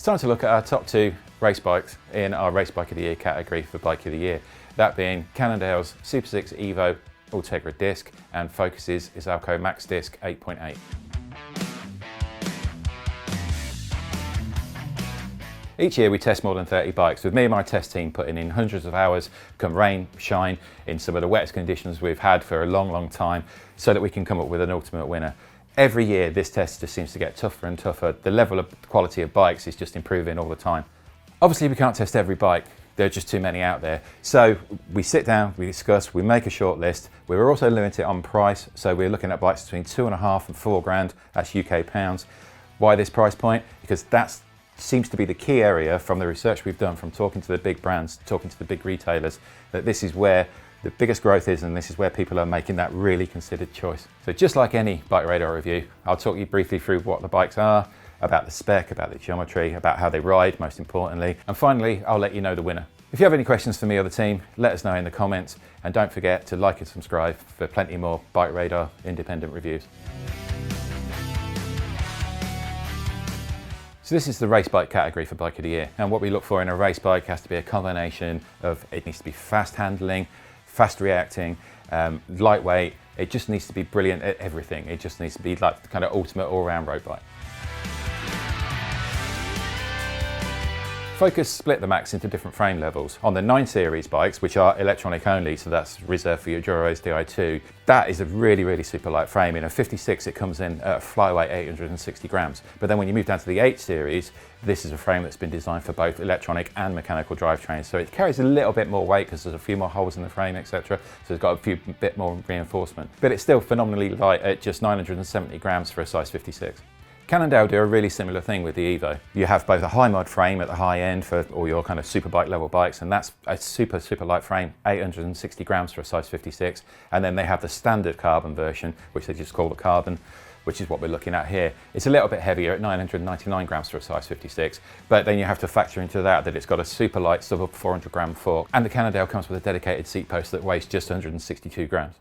time to look at our top 2 race bikes in our Race Bike of the Year category for Bike of the Year. That being Cannondale's SuperSix EVO Ultegra disc and Focus's Izalco Max disc 8.8. Each year we test more than 30 bikes, with me and my test team putting in hundreds of hours, come rain, shine, in some of the wettest conditions we've had for a long time, so that we can come up with an ultimate winner. Every year this test just seems to get tougher and tougher. The level of quality of bikes is just improving all the time. Obviously we can't test every bike, there are just too many out there. So we sit down, we discuss, we make a short list. We're also limited on price, so we're looking at bikes between 2.5 and 4 grand, that's UK pounds. Why this price point? Because that seems to be the key area from the research we've done, from talking to the big brands, talking to the big retailers, that this is where the biggest growth is, and this is where people are making that really considered choice. So just like any BikeRadar review, I'll talk you briefly through what the bikes are, about the spec, about the geometry, about how they ride, most importantly, and finally I'll let you know the winner. If you have any questions for me or the team, let us know in the comments, and don't forget to like and subscribe for plenty more BikeRadar independent reviews. So this is the race bike category for Bike of the Year, and what we look for in a race bike has to be a combination of, it needs to be fast handling, fast reacting, lightweight. It just needs to be brilliant at everything. It just needs to be like the kind of ultimate all-round road bike. Focus split the Max into different frame levels. On the 9 series bikes, which are electronic only, so that's reserved for your Duros Di2, that is a really super light frame. In a 56 it comes in at a flyweight 860 grams. But then when you move down to the 8 series, this is a frame that's been designed for both electronic and mechanical drivetrains. So it carries a little bit more weight because there's a few more holes in the frame, etc. So it's got a bit more reinforcement. But it's still phenomenally light at just 970 grams for a size 56. Cannondale do a really similar thing with the EVO. You have both a high mod frame at the high end for all your kind of super bike level bikes, and that's a super light frame, 860 grams for a size 56. And then they have the standard carbon version, which they just call the carbon, which is what we're looking at here. It's a little bit heavier at 999 grams for a size 56, but then you have to factor into that it's got a super light sub 400 gram fork, and the Cannondale comes with a dedicated seat post that weighs just 162 grams.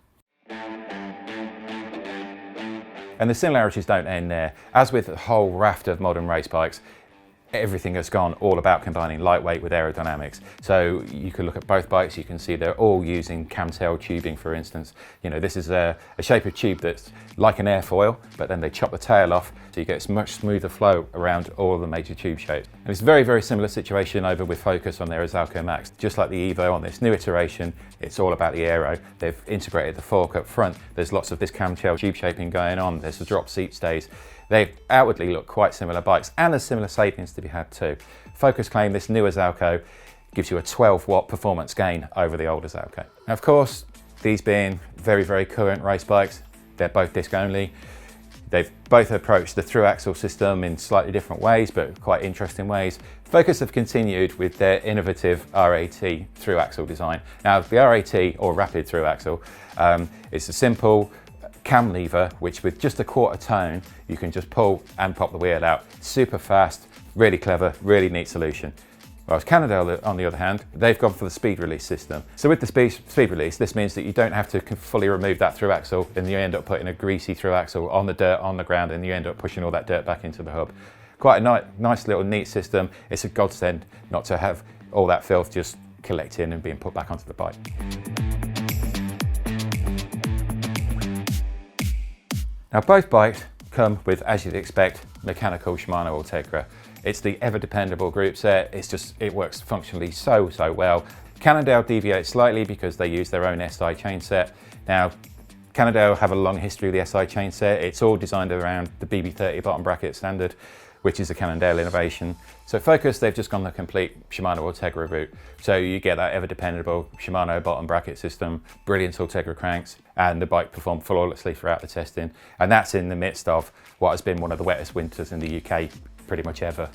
And the similarities don't end there. As with the whole raft of modern race bikes, everything has gone all about combining lightweight with aerodynamics. So you can look at both bikes, you can see they're all using camtail tubing, for instance. You know, this is a shape of tube that's like an airfoil, but then they chop the tail off, so you get a much smoother flow around all of the major tube shapes. And it's a very similar situation over with Focus on their Izalco Max. Just like the EVO on this new iteration, it's all about the aero. They've integrated the fork up front. There's lots of this camtail tube shaping going on. There's the drop seat stays. They outwardly look quite similar bikes, and there's similar savings to be had too. Focus claim this new Izalco gives you a 12 watt performance gain over the old Izalco. Now, of course, these being very current race bikes, they're both disc only. They've both approached the through axle system in slightly different ways, but quite interesting ways. Focus have continued with their innovative RAT through axle design. Now, the RAT, or rapid through axle, is a simple cam lever, which with just a quarter tone, you can just pull and pop the wheel out. Super fast, really clever, really neat solution. Whereas Cannondale, on the other hand, they've gone for the speed release system. So with the speed release, this means that you don't have to fully remove that through axle, and you end up putting a greasy through axle on the dirt, on the ground, and you end up pushing all that dirt back into the hub. Quite a nice little neat system. It's a godsend not to have all that filth just collecting and being put back onto the bike. Now both bikes come with, as you'd expect, mechanical Shimano Ultegra. It's the ever dependable group set. It works functionally so well. Cannondale deviates slightly because they use their own SI chain set. Now, Cannondale have a long history of the SI chain set. It's all designed around the BB30 bottom bracket standard, which is a Cannondale innovation. So Focus, they've just gone the complete Shimano Ultegra route. So you get that ever dependable Shimano bottom bracket system, brilliant Ultegra cranks, and the bike performed flawlessly throughout the testing. And that's in the midst of what has been one of the wettest winters in the UK pretty much ever.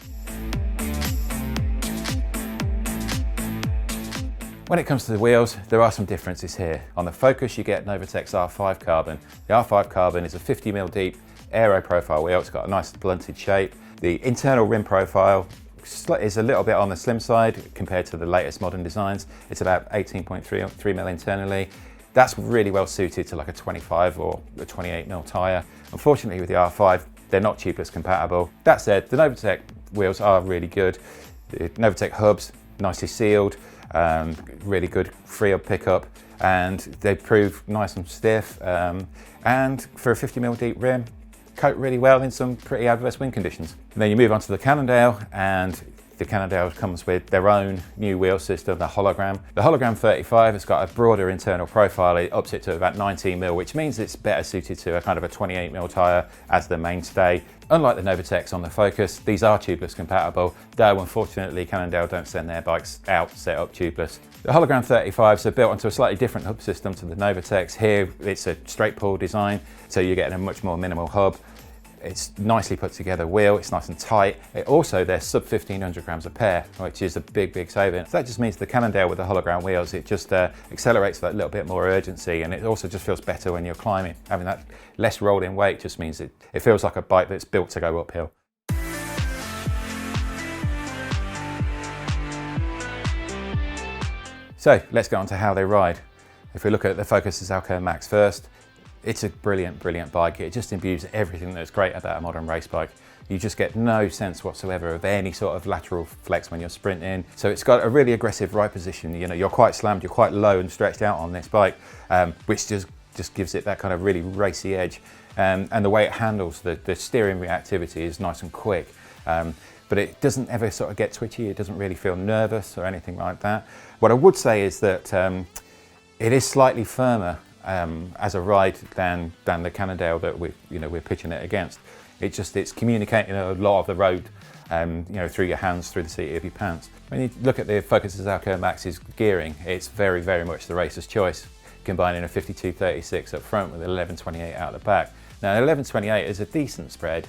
When it comes to the wheels, there are some differences here. On the Focus, you get Novatek's R5 carbon. The R5 carbon is a 50mm deep aero profile wheel. It's got a nice blunted shape. The internal rim profile is a little bit on the slim side compared to the latest modern designs. It's about 18.3mm internally. That's really well suited to like a 25 or a 28mm tyre. Unfortunately with the R5, they're not tubeless compatible. That said, the Novatek wheels are really good. The Novatec hubs, nicely sealed, really good free-up pickup, and they prove nice and stiff. And for a 50mm deep rim, cope really well in some pretty adverse wind conditions. And then you move on to the Cannondale, and the Cannondale comes with their own new wheel system, the Hologram. The Hologram 35 has got a broader internal profile. It ups it to about 19mm, which means it's better suited to a kind of a 28mm tyre as the mainstay. Unlike the Novatecs on the Focus, these are tubeless compatible, though unfortunately Cannondale don't send their bikes out set up tubeless. The Hologram 35s are built onto a slightly different hub system to the Novatecs. Here it's a straight pull design, so you're getting a much more minimal hub. It's nicely put together wheel, it's nice and tight. It also, they're sub 1500 grams a pair, which is a big saving. So that just means the Cannondale with the hologram wheels, it just accelerates that little bit more urgency, and it also just feels better when you're climbing. Having that less rolled in weight just means it feels like a bike that's built to go uphill. So let's get on to how they ride. If we look at the Focus Izalco Max first, it's a brilliant bike. It just imbues everything that's great about a modern race bike. You just get no sense whatsoever of any sort of lateral flex when you're sprinting. So it's got a really aggressive ride position. You know, you're quite slammed, you're quite low and stretched out on this bike, which just gives it that kind of really racy edge. And the way it handles the steering reactivity is nice and quick. But it doesn't ever sort of get twitchy. It doesn't really feel nervous or anything like that. What I would say is that it is slightly firmer as a ride than the Cannondale that we're pitching it against. It's communicating a lot of the road, through your hands, through the seat of your pants. When you look at the Focus Izalco Max's gearing, it's very much the racer's choice, combining a 52-36 up front with an 11-28 out the back. Now, 11-28 is a decent spread.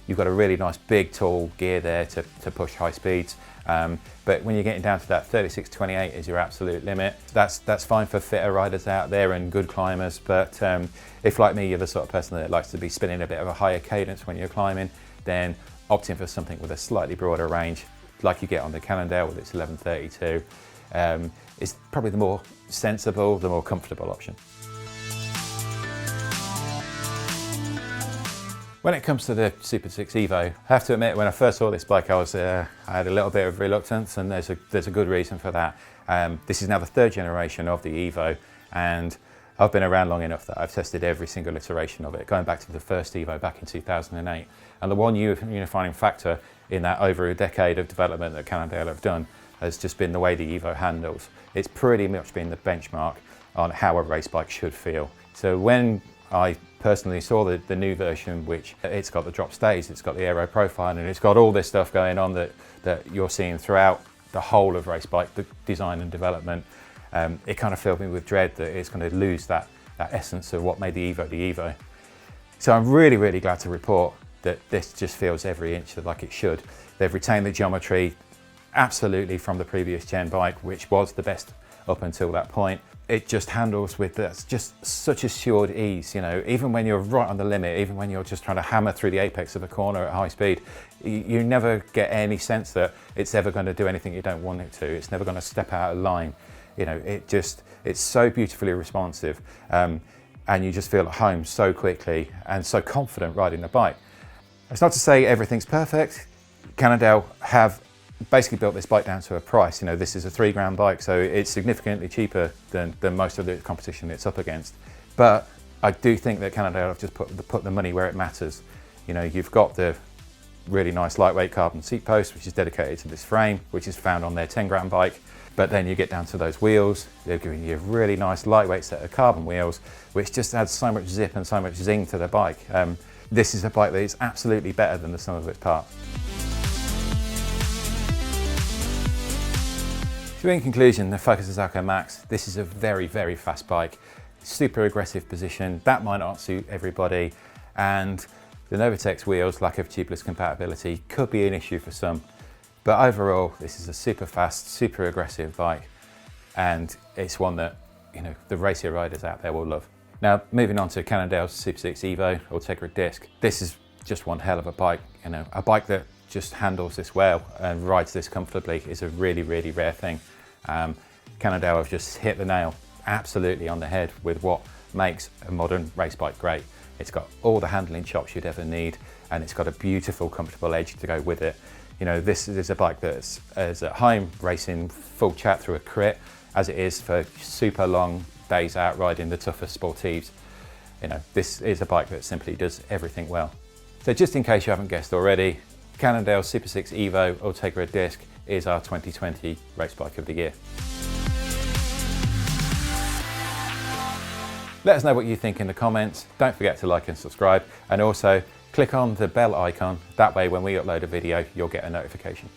You've got a really nice big tall gear there to push high speeds. But when you're getting down to that 36-28 is your absolute limit. That's fine for fitter riders out there and good climbers. But if, like me, you're the sort of person that likes to be spinning a bit of a higher cadence when you're climbing, then opting for something with a slightly broader range, like you get on the Cannondale with its 11-32, is probably the more sensible, the more comfortable option. When it comes to the SuperSix EVO, I have to admit, when I first saw this bike, I had a little bit of reluctance, and there's a good reason for that. This is now the third generation of the EVO, and I've been around long enough that I've tested every single iteration of it, going back to the first EVO back in 2008. And the one unifying factor in that over a decade of development that Cannondale have done has just been the way the EVO handles. It's pretty much been the benchmark on how a race bike should feel. So when I personally saw the new version, which it's got the drop stays, it's got the aero profile, and it's got all this stuff going on that you're seeing throughout the whole of race bike, the design and development, it kind of filled me with dread that it's going to lose that essence of what made the EVO. So I'm really glad to report that this just feels every inch like it should. They've retained the geometry absolutely from the previous gen bike, which was the best up until that point. It just handles with just such assured ease, even when you're right on the limit, even when you're just trying to hammer through the apex of a corner at high speed, you never get any sense that it's ever going to do anything you don't want it to. It's never going to step out of line. It's so beautifully responsive, and you just feel at home so quickly and so confident riding the bike. It's not to say everything's perfect. Cannondale have basically built this bike down to a price. This is a £3 bike, so it's significantly cheaper than most of the competition it's up against. But I do think that Cannondale have just put the money where it matters. You've got the really nice lightweight carbon seat post, which is dedicated to this frame, which is found on their £10 bike. But then you get down to those wheels, they're giving you a really nice lightweight set of carbon wheels, which just adds so much zip and so much zing to the bike. This is a bike that is absolutely better than the sum of its parts. So in conclusion, the Focus Izalco Max, this is a very fast bike, super aggressive position, that might not suit everybody, and the Novatec's wheels, lack of tubeless compatibility, could be an issue for some. But overall, this is a super fast, super aggressive bike, and it's one that the racer riders out there will love. Now, moving on to Cannondale's SuperSix EVO Ultegra disc, this is just one hell of a bike. A bike that just handles this well and rides this comfortably is a really rare thing. Cannondale have just hit the nail absolutely on the head with what makes a modern race bike great. It's got all the handling chops you'd ever need, and it's got a beautiful, comfortable edge to go with it. You know, this is a bike that's as a high racing full chat through a crit as it is for super long days out riding the toughest sportives. You know, this is a bike that simply does everything well. So just in case you haven't guessed already, Cannondale SuperSix EVO Ultegra Disc is our 2020 Race Bike of the Year. Let us know what you think in the comments. Don't forget to like and subscribe, and also click on the bell icon. That way when we upload a video, you'll get a notification.